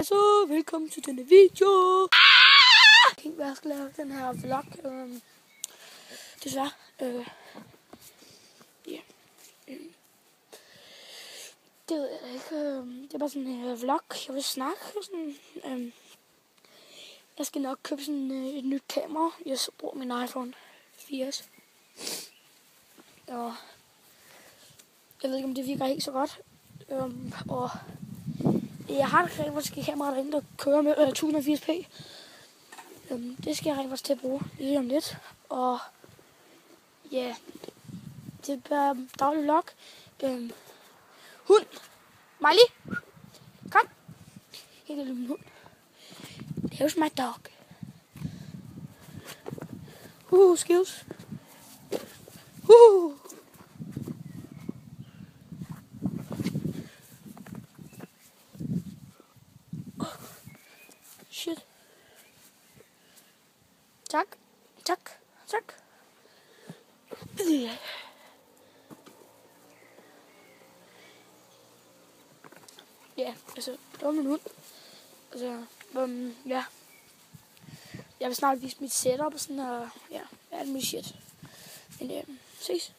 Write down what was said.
Så velkommen til denne video. Jeg kan ikke være, jeg skal lave den her vlog. Desværre. Ja. Det ved jeg ikke. Det er bare sådan en vlog. Jeg vil snakke sådan. Jeg skal nok købe sådan et nyt kamera. Jeg bruger min iPhone 4S. Og jeg ved ikke, om det virker helt så godt. Og jeg har et rent faktisk kamera derinde, der kører med 1080p. Det skal jeg rent faktisk til at bruge lige om lidt. Og ja, det er bare daglig vlog. Hund! Miley! Kom! Helt lille hund. Here's my dog. Skills. Shit. Tak. Ja, altså, det var min hund. Altså, ja. Jeg vil snart vise mit setup og sådan, og ja, alt muligt shit. Men ses.